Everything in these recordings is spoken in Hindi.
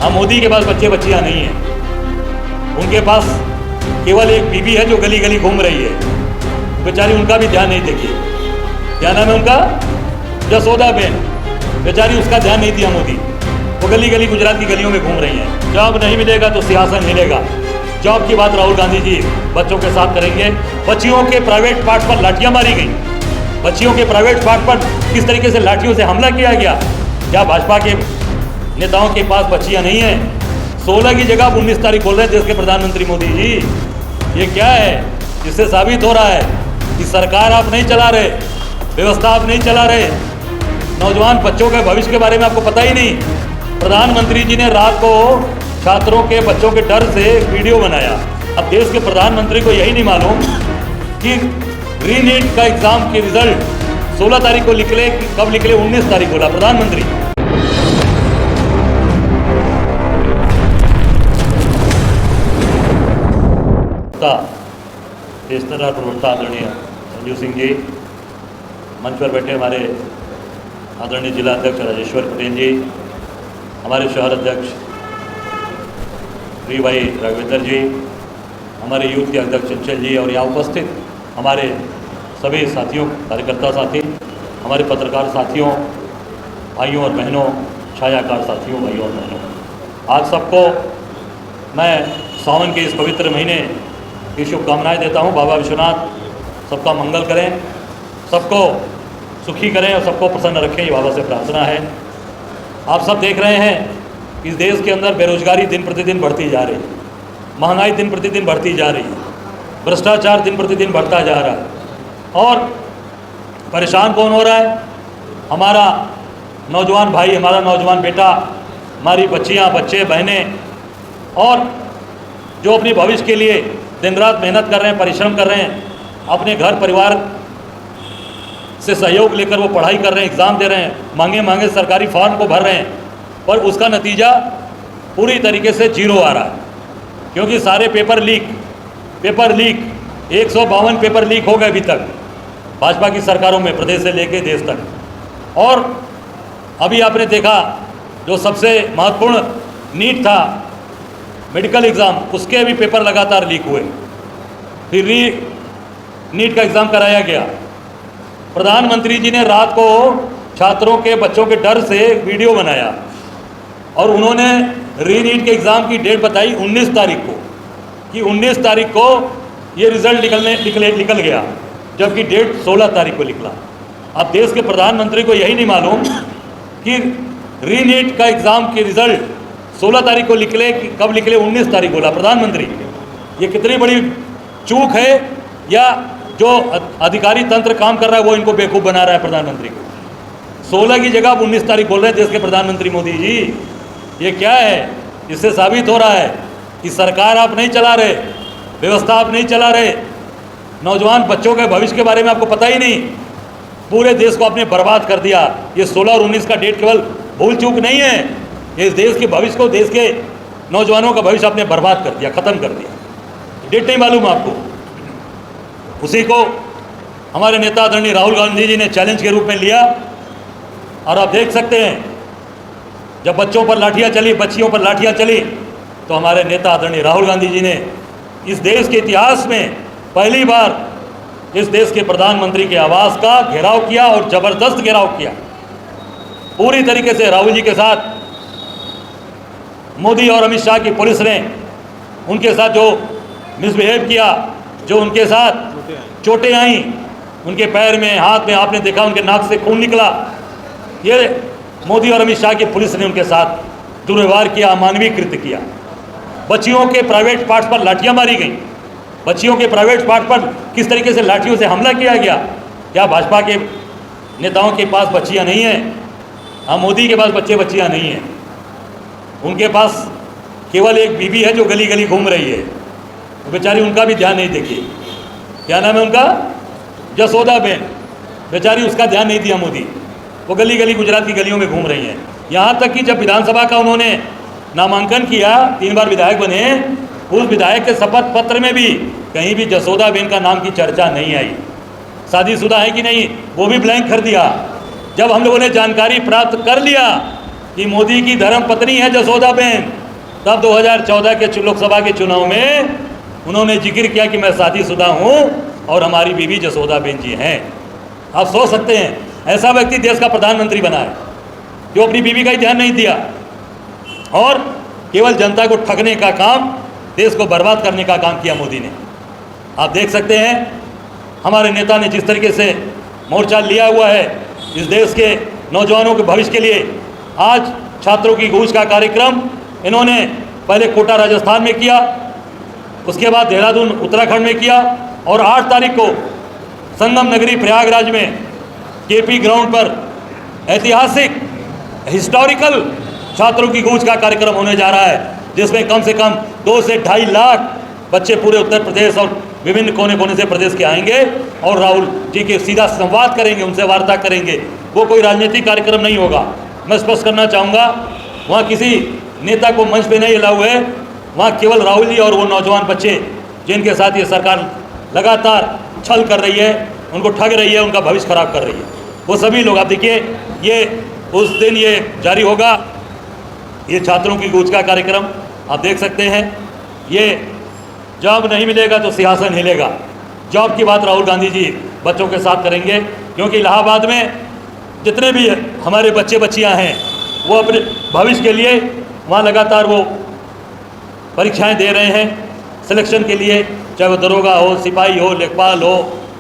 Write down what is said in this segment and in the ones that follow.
हाँ, मोदी के पास बच्चे बच्चियाँ नहीं हैं। उनके पास केवल एक बीबी है जो गली गली घूम रही है। बेचारी उनका भी ध्यान नहीं देखिए। क्या नाम है उनका? जसोदा बेन। बेचारी उसका ध्यान नहीं दिया मोदी। वो गली गली गुजरात की गलियों में घूम रही हैं। जॉब नहीं मिलेगा तो सियासत मिलेगा। जॉब की बात राहुल गांधी जी बच्चों के साथ करेंगे। बच्चियों के प्राइवेट पार्ट पर लाठियां मारी गई। बच्चियों के प्राइवेट पार्ट पर किस तरीके से लाठियों से हमला किया गया। क्या भाजपा के नेताओं के पास बच्चियां नहीं हैं? 16 की जगह 19 तारीख बोल रहे हैं देश के प्रधानमंत्री मोदी जी। ये क्या है? इससे साबित हो रहा है कि सरकार आप नहीं चला रहे, व्यवस्था आप नहीं चला रहे। नौजवान बच्चों के भविष्य के बारे में आपको पता ही नहीं। प्रधानमंत्री जी ने रात को छात्रों के बच्चों के डर से वीडियो बनाया। अब देश के प्रधानमंत्री को यही नहीं मालूम कि री-नीट का एग्जाम के रिजल्ट 16 तारीख को निकले कि कब निकले? 19 तारीख बोला प्रधानमंत्री। देशतर प्रवक्ता आदरणीय संजीव सिंह जी, मंच पर बैठे हमारे आदरणीय जिला अध्यक्ष राजेश्वर पटेल जी, हमारे शहर अध्यक्ष श्री भाई राघवेंद्र जी, हमारे यूथ के अध्यक्ष चंचल जी और यहाँ उपस्थित हमारे सभी साथियों, कार्यकर्ता साथी, हमारे पत्रकार साथियों, भाइयों और बहनों, छायाकार साथियों, भाइयों और बहनों, आज सबको मैं सावन के इस पवित्र महीने की शुभकामनाएं देता हूं। बाबा विश्वनाथ सबका मंगल करें, सबको सुखी करें और सबको प्रसन्न रखें, ये बाबा से प्रार्थना है। आप सब देख रहे हैं इस देश के अंदर बेरोजगारी दिन प्रतिदिन बढ़ती जा रही है, महंगाई दिन प्रतिदिन बढ़ती जा रही है, भ्रष्टाचार दिन प्रतिदिन बढ़ता जा रहा है। और परेशान कौन हो रहा है? हमारा नौजवान भाई, हमारा नौजवान बेटा, हमारी बच्चियां, बच्चे, बहनें, और जो अपने भविष्य के लिए दिन रात मेहनत कर रहे हैं, परिश्रम कर रहे हैं, अपने घर परिवार से सहयोग लेकर वो पढ़ाई कर रहे हैं, एग्ज़ाम दे रहे हैं, मांगे मांगे सरकारी फॉर्म को भर रहे हैं, पर उसका नतीजा पूरी तरीके से जीरो आ रहा है। क्योंकि सारे पेपर लीक 152 पेपर लीक हो गए अभी तक भाजपा की सरकारों में, प्रदेश से लेकर देश तक। और अभी आपने देखा जो सबसे महत्वपूर्ण नीट था, मेडिकल एग्ज़ाम, उसके भी पेपर लगातार लीक हुए। फिर नीट का एग्ज़ाम कराया गया। प्रधानमंत्री जी ने रात को छात्रों के बच्चों के डर से वीडियो बनाया और उन्होंने री-नीट के एग्ज़ाम की डेट बताई 19 तारीख को, कि 19 तारीख को ये रिज़ल्ट निकल गया, जबकि डेट 16 तारीख को निकला। अब देश के प्रधानमंत्री को यही नहीं मालूम कि री-नीट का एग्ज़ाम के रिज़ल्ट 16 तारीख को निकले कि कब निकले? 19 तारीख बोला प्रधानमंत्री। ये कितनी बड़ी चूक है, या जो अधिकारी तंत्र काम कर रहा है वो इनको बेवकूफ़ बना रहा है प्रधानमंत्री को। 16 की जगह 19 तारीख बोल रहे हैं देश के प्रधानमंत्री मोदी जी। ये क्या है? इससे साबित हो रहा है कि सरकार आप नहीं चला रहे, व्यवस्था आप नहीं चला रहे। नौजवान बच्चों के भविष्य के बारे में आपको पता ही नहीं। पूरे देश को आपने बर्बाद कर दिया। ये 16 और 19 का डेट केवल भूल चूक नहीं है, ये इस देश के भविष्य को, देश के नौजवानों का भविष्य आपने बर्बाद कर दिया, ख़त्म कर दिया। डेट नहीं मालूम आपको। उसी को हमारे नेता आदरणीय राहुल गांधी जी ने चैलेंज के रूप में लिया। और आप देख सकते हैं जब बच्चों पर लाठियां चली, बच्चियों पर लाठियां चली, तो हमारे नेता आदरणीय राहुल गांधी जी ने इस देश के इतिहास में पहली बार इस देश के प्रधानमंत्री के आवास का घेराव किया और ज़बरदस्त घेराव किया। पूरी तरीके से राहुल जी के साथ मोदी और अमित शाह की पुलिस ने उनके साथ जो मिसबिहेव किया, जो उनके साथ चोटें आई, उनके पैर में, हाथ में, आपने देखा उनके नाक से खून निकला। ये मोदी और अमित शाह की पुलिस ने उनके साथ दुर्व्यवहार किया, अमानवीय कृत्य किया। बच्चियों के प्राइवेट पार्ट्स पर लाठियां मारी गई। बच्चियों के प्राइवेट पार्ट पर किस तरीके से लाठियों से हमला किया गया। क्या भाजपा के नेताओं के पास बच्चियां नहीं हैं? हाँ, मोदी के पास बच्चे बच्चियां नहीं हैं। उनके पास केवल एक बीबी है जो गली गली घूम रही है। तो बेचारी उनका भी ध्यान नहीं देखिए। क्या नाम है उनका? जसोदा बेन। बेचारी उसका ध्यान नहीं दिया मोदी। वो गली गली गुजरात की गलियों में घूम रही हैं। यहाँ तक कि जब विधानसभा का उन्होंने नामांकन किया, 3 बार विधायक बने, उस विधायक के शपथ पत्र में भी कहीं भी जसोदा बेन का नाम की चर्चा नहीं आई। शादीशुदा है कि नहीं वो भी ब्लैंक कर दिया। जब हम लोगों ने जानकारी प्राप्त कर लिया कि मोदी की धर्म पत्नी है जसोदाबेन, तब 2014 के लोकसभा के चुनाव में उन्होंने जिक्र किया कि मैं शादीशुदा हूँ और हमारी बीवी जसोदाबेन जी हैं। आप सोच सकते हैं, ऐसा व्यक्ति देश का प्रधानमंत्री बना है जो अपनी बीवी का ही ध्यान नहीं दिया और केवल जनता को ठगने का काम, देश को बर्बाद करने का काम किया मोदी ने। आप देख सकते हैं हमारे नेता ने जिस तरीके से मोर्चा लिया हुआ है इस देश के नौजवानों के भविष्य के लिए। आज छात्रों की गूंज का कार्यक्रम इन्होंने पहले कोटा राजस्थान में किया, उसके बाद देहरादून उत्तराखंड में किया और 8 तारीख को संगम नगरी प्रयागराज में केपी ग्राउंड पर ऐतिहासिक हिस्टोरिकल छात्रों की गूंज का कार्यक्रम होने जा रहा है, जिसमें कम से कम 2 से 2.5 लाख बच्चे पूरे उत्तर प्रदेश और विभिन्न कोने कोने से प्रदेश के आएंगे और राहुल जी के सीधा संवाद करेंगे, उनसे वार्ता करेंगे। वो कोई राजनीतिक कार्यक्रम नहीं होगा। मैं स्पष्ट करना चाहूँगा, वहाँ किसी नेता को मंच पे नहीं अलाउ है, वहाँ केवल राहुल जी और वो नौजवान बच्चे जिनके साथ ये सरकार लगातार छल कर रही है, उनको ठग रही है, उनका भविष्य खराब कर रही है, वो सभी लोग। आप देखिए ये उस दिन ये जारी होगा, ये छात्रों की गूंज का कार्यक्रम आप देख सकते हैं। ये जॉब नहीं मिलेगा तो सिंहासन हिलेगा, जॉब की बात राहुल गांधी जी बच्चों के साथ करेंगे, क्योंकि इलाहाबाद में जितने भी हमारे बच्चे बच्चियां हैं वो अपने भविष्य के लिए वहाँ लगातार वो परीक्षाएं दे रहे हैं सिलेक्शन के लिए, चाहे वो दरोगा हो, सिपाही हो, लेखपाल हो,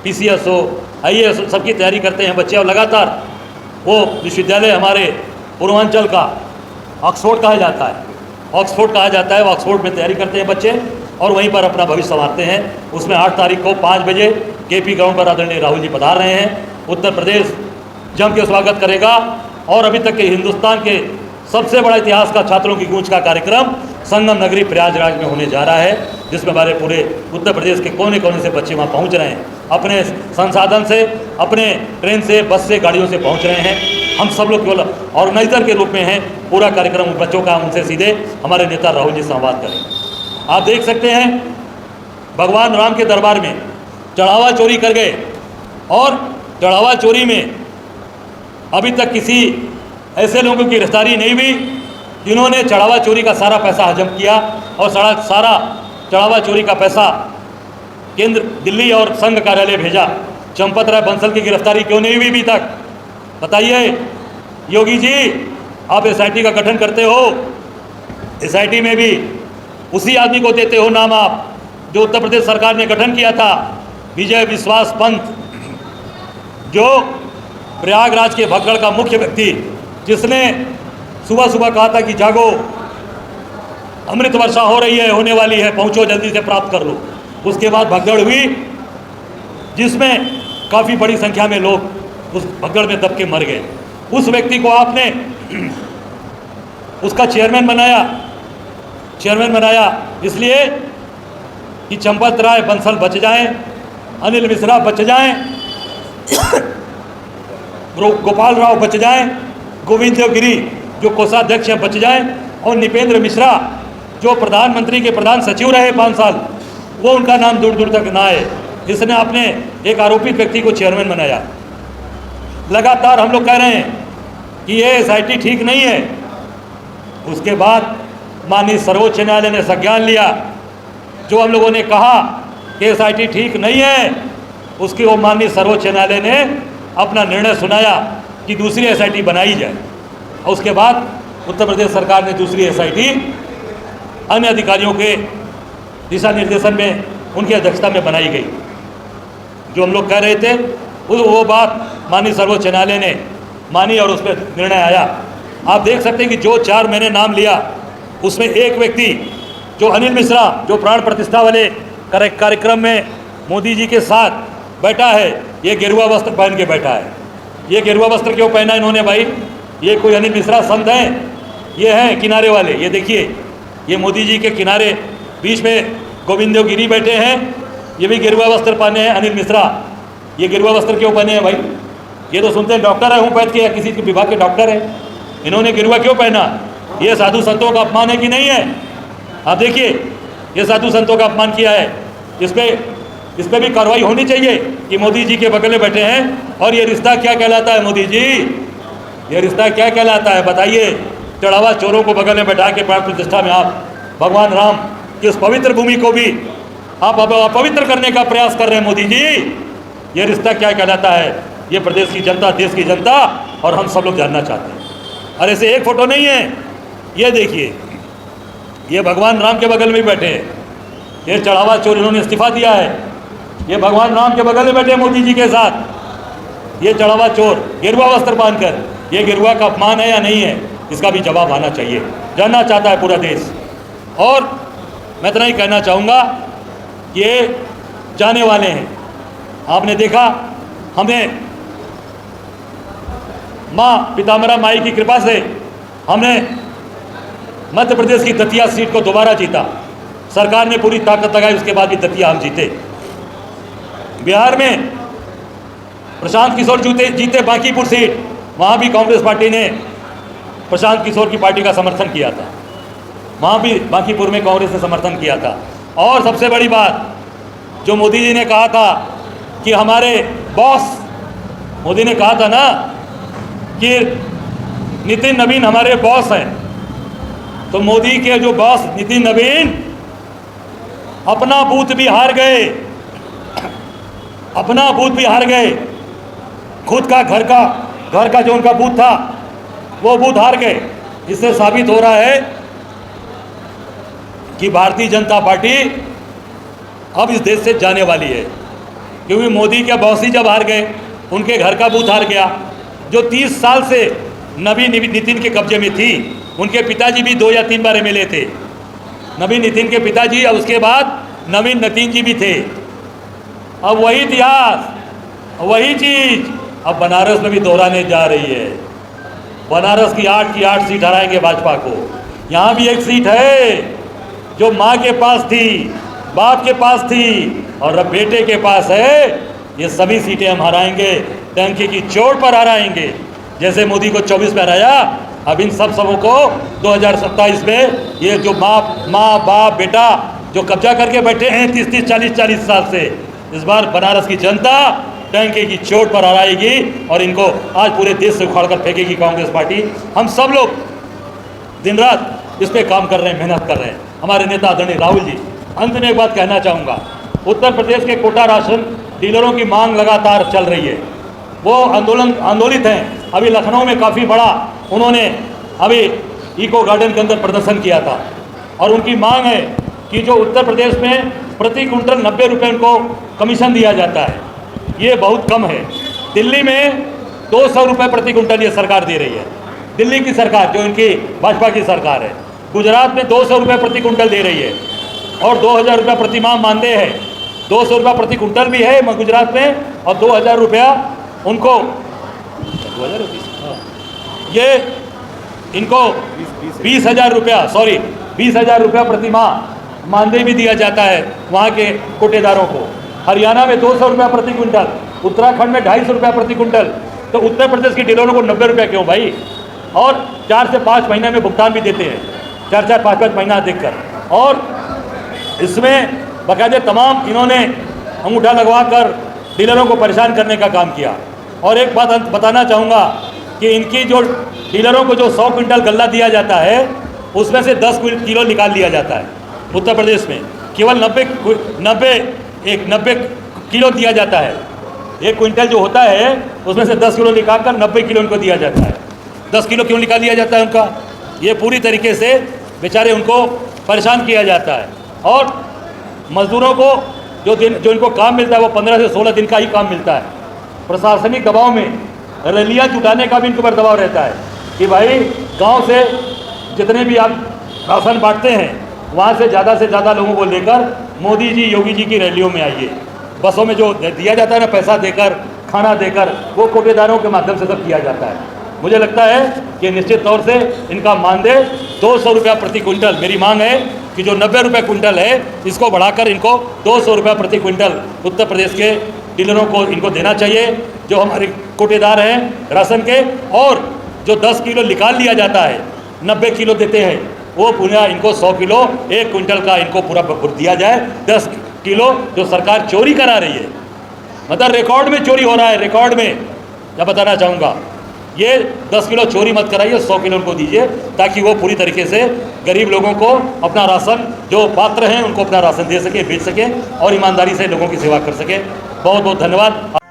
PCS हो, IAS हो, सबकी तैयारी करते हैं बच्चे। और लगातार वो विश्वविद्यालय हमारे पूर्वांचल का ऑक्सफोर्ड कहा जाता है, ऑक्सफोर्ड कहा जाता है, वो ऑक्सफोर्ड में तैयारी करते हैं बच्चे और वहीं पर अपना भविष्य संवारते हैं। उसमें 8 तारीख को 5 बजे केपी ग्राउंड पर आदरणीय राहुल जी पधार रहे हैं। उत्तर प्रदेश जम के स्वागत करेगा और अभी तक के हिंदुस्तान के सबसे बड़ा इतिहास का छात्रों की गूंज का कार्यक्रम संगम नगरी प्रयागराज में होने जा रहा है, जिसमें हमारे पूरे उत्तर प्रदेश के कोने कोने से बच्चे वहाँ पहुँच रहे हैं, अपने संसाधन से, अपने ट्रेन से, बस से, गाड़ियों से पहुँच रहे हैं। हम सब लोग केवल ऑर्गेनाइजर के रूप में हैं, पूरा कार्यक्रम बच्चों का उनसे सीधे हमारे नेता राहुल जी संवाद करेंगे। आप देख सकते हैं भगवान राम के दरबार में चढ़ावा चोरी कर गए और चढ़ावा चोरी में अभी तक किसी ऐसे लोगों की गिरफ्तारी नहीं हुई जिन्होंने चढ़ावा चोरी का सारा पैसा हजम किया और सारा चढ़ावा चोरी का पैसा केंद्र, दिल्ली और संघ कार्यालय भेजा। चंपत राय बंसल की गिरफ्तारी क्यों नहीं हुई अभी तक? बताइए योगी जी, आप SIT का गठन करते हो, SIT में भी उसी आदमी को देते हो नाम आप जो उत्तर प्रदेश सरकार ने गठन किया था, विजय विश्वास पंत, जो प्रयागराज के भगदड़ का मुख्य व्यक्ति, जिसने सुबह सुबह कहा था कि जागो, अमृत वर्षा हो रही है, होने वाली है, पहुंचो जल्दी से प्राप्त कर लो। उसके बाद भगदड़ हुई जिसमें काफ़ी बड़ी संख्या में लोग उस भगदड़ में दब के मर गए। उस व्यक्ति को आपने उसका चेयरमैन बनाया इसलिए कि चंपत राय बंसल बच जाएं, अनिल मिश्रा बच जाएं, गोपाल राव बच जाएं, गोविंद गिरी जो कोषाध्यक्ष हैं बच जाएं और निपेंद्र मिश्रा जो प्रधानमंत्री के प्रधान सचिव रहे 5 साल, वो उनका नाम दूर दूर तक ना आए। इसने आपने एक आरोपित व्यक्ति को चेयरमैन बनाया। लगातार हम लोग कह रहे हैं कि ये SIT ठीक नहीं है। उसके बाद माननीय सर्वोच्च न्यायालय ने संज्ञान लिया। जो हम लोगों ने कहा कि SIT ठीक नहीं है, उसकी वो माननीय सर्वोच्च न्यायालय ने अपना निर्णय सुनाया कि दूसरी SIT बनाई जाए। और उसके बाद उत्तर प्रदेश सरकार ने दूसरी SIT अन्य अधिकारियों के दिशा निर्देशन में उनकी अध्यक्षता में बनाई गई। जो हम लोग कह रहे थे वो बात माननीय सर्वोच्च न्यायालय ने मानी और उस पर निर्णय आया। आप देख सकते हैं कि जो 4 मैंने नाम लिया उसमें एक व्यक्ति जो अनिल मिश्रा, जो प्राण प्रतिष्ठा वाले कार्यक्रम में मोदी जी के साथ बैठा है, ये गेरुआ वस्त्र पहन के बैठा है। ये गेरुआ वस्त्र क्यों पहना इन्होंने भाई? ये कोई अनिल मिश्रा संत हैं? ये हैं किनारे वाले, ये देखिए, ये मोदी जी के किनारे बीच में गोविंद गिरी बैठे हैं, ये भी गेरुआ वस्त्र पहने हैं अनिल मिश्रा। ये गेरुआ वस्त्र क्यों पहने हैं भाई? ये तो सुनते हैं डॉक्टर है होम्योपैथ के या किसी के विभाग के डॉक्टर है, इन्होंने गेरुआ क्यों पहना? ये साधु संतों का अपमान है कि नहीं है? आप देखिए, ये साधु संतों का अपमान किया है। इस पर भी कार्रवाई होनी चाहिए कि मोदी जी के बगल में बैठे हैं। और ये रिश्ता क्या कहलाता है मोदी जी? ये रिश्ता क्या कहलाता है बताइए? चढ़ावा चोरों को बगल में बैठा के प्राण प्रतिष्ठा में आप भगवान राम की उस पवित्र भूमि को भी आप अपवित्र करने का प्रयास कर रहे हैं मोदी जी। ये रिश्ता क्या कहलाता है? ये प्रदेश की जनता, देश की जनता और हम सब लोग जानना चाहते हैं। और ऐसे एक फोटो नहीं है, ये देखिए, ये भगवान राम के बगल में भी बैठे हैं। ये चढ़ावा चोर इन्होंने इस्तीफा दिया है, ये भगवान राम के बगल में बैठे मोदी जी के साथ। ये चढ़ावा चोर गेरुआ वस्त्र बांधकर, ये गेरुआ का अपमान है या नहीं है, इसका भी जवाब आना चाहिए, जानना चाहता है पूरा देश। और मैं इतना ही कहना चाहूँगा, ये जाने वाले हैं। आपने देखा, हमें माँ पीताम्बरा माई की कृपा से हमने मध्य प्रदेश की दतिया सीट को दोबारा जीता। सरकार ने पूरी ताकत लगाई, उसके बाद भी दतिया हम जीते। बिहार में प्रशांत किशोर जीते बांकीपुर सीट, वहाँ भी कांग्रेस पार्टी ने प्रशांत किशोर की पार्टी का समर्थन किया था, वहाँ भी बांकीपुर में कांग्रेस ने समर्थन किया था। और सबसे बड़ी बात, जो मोदी जी ने कहा था कि हमारे बॉस, मोदी ने कहा था ना कि नितिन नवीन हमारे बॉस हैं, तो मोदी के जो बॉस नितिन नवीन अपना बूथ भी हार गए, अपना बूथ भी हार गए। खुद का घर का जो उनका बूथ था वो बूथ हार गए। इससे साबित हो रहा है कि भारतीय जनता पार्टी अब इस देश से जाने वाली है, क्योंकि मोदी के बॉस ही जब हार गए, उनके घर का बूथ हार गया। जो 30 साल से नवीन नितिन के कब्जे में थी, उनके पिताजी भी 2 या 3 बार MLA थे, नवीन नितिन के पिताजी, और उसके बाद नवीन नितिन जी भी थे। अब वही इतिहास, वही चीज़ अब बनारस में भी दोहराने जा रही है। बनारस की 8 सीट हराएंगे भाजपा को। यहाँ भी एक सीट है जो माँ के पास थी, बाप के पास थी, और अब बेटे के पास है। ये सभी सीटें हम हराएंगे, टंकी की चोट पर हराएंगे। जैसे मोदी को 24 में हराया, अब इन सबों को 2027 में ये जो माँ बाप बेटा जो कब्जा करके बैठे हैं 30 40 साल से, इस बार बनारस की जनता टंकी की चोट पर हराएगी और इनको आज पूरे देश से उखाड़ कर फेंकेगी कांग्रेस पार्टी। हम सब लोग दिन रात इस पर काम कर रहे हैं, मेहनत कर रहे हैं। हमारे नेता आदरणीय राहुल जी, अंत में एक बात कहना चाहूँगा, उत्तर प्रदेश के कोटा राशन डीलरों की मांग लगातार चल रही है, वो आंदोलित हैं। अभी लखनऊ में काफ़ी बड़ा उन्होंने अभी इको गार्डन के अंदर प्रदर्शन किया था, और उनकी मांग है कि जो उत्तर प्रदेश में प्रति कुंटल 90 रुपये उनको कमीशन दिया जाता है, ये बहुत कम है। दिल्ली में 200 रुपये प्रति कुंटल ये सरकार दे रही है, दिल्ली की सरकार जो इनकी भाजपा की सरकार है। गुजरात में 200 रुपये प्रति कुंटल दे रही है, और 2000 रुपया प्रति माह मानदेय है। 200 रुपया प्रति कुंटल भी है गुजरात में, और 2000 रुपया उनको 2000 ये इनको 20,000 रुपया 20,000 रुपया प्रति माह मानदेय भी दिया जाता है वहाँ के कोटेदारों को। हरियाणा में 200 रुपया प्रति कुंटल, उत्तराखंड में 250 रुपया प्रति कुंटल। तो उत्तर प्रदेश के डीलरों को 90 रुपया क्यों भाई? और 4 से 5 महीने में भुगतान भी देते हैं, 4 5 महीना देखकर। और इसमें बाकायदे तमाम इन्होंने अंगूठा लगवा कर डीलरों को परेशान करने का काम किया। और एक बात बताना चाहूँगा कि इनकी जो डीलरों को जो 100 क्विंटल गल्ला दिया जाता है, उसमें से 10 किलो निकाल लिया जाता है। उत्तर प्रदेश में केवल 90 किलो दिया जाता है। 1 क्विंटल जो होता है उसमें से 10 किलो निकाल कर 90 किलो उनको दिया जाता है। 10 किलो क्यों निकाल लिया जाता है उनका? ये पूरी तरीके से बेचारे उनको परेशान किया जाता है। और मजदूरों को जो इनको काम मिलता है वो 15 से 16 दिन का ही काम मिलता है। प्रशासनिक दबाव में रैलियाँ जुटाने का भी इनके ऊपर दबाव रहता है कि भाई गांव से जितने भी आप राशन बांटते हैं वहाँ से ज़्यादा लोगों को लेकर मोदी जी योगी जी की रैलियों में आइए। बसों में जो दिया जाता है ना, पैसा देकर, खाना देकर, वो कोटेदारों के माध्यम से सब किया जाता है। मुझे लगता है कि निश्चित तौर से इनका मानदेय 200 रुपया प्रति क्विंटल, मेरी मांग है कि जो 90 रुपये क्विंटल है इसको बढ़ाकर इनको 200 रुपया प्रति क्विंटल उत्तर प्रदेश के डीलरों को इनको देना चाहिए, जो हमारे कोटेदार हैं राशन के। और जो 10 किलो निकाल लिया जाता है, 90 किलो देते हैं, वो पुनः इनको 100 किलो 1 क्विंटल का इनको पूरा दिया जाए। 10 किलो जो सरकार चोरी करा रही है, मतलब रिकॉर्ड में चोरी हो रहा है, रिकॉर्ड में। मैं बताना चाहूँगा ये 10 किलो चोरी मत कराइए, 100 किलो उनको दीजिए, ताकि वो पूरी तरीके से गरीब लोगों को अपना राशन, जो पात्र हैं उनको अपना राशन दे सके, बेच सके और ईमानदारी से लोगों की सेवा कर सके। बहुत बहुत धन्यवाद।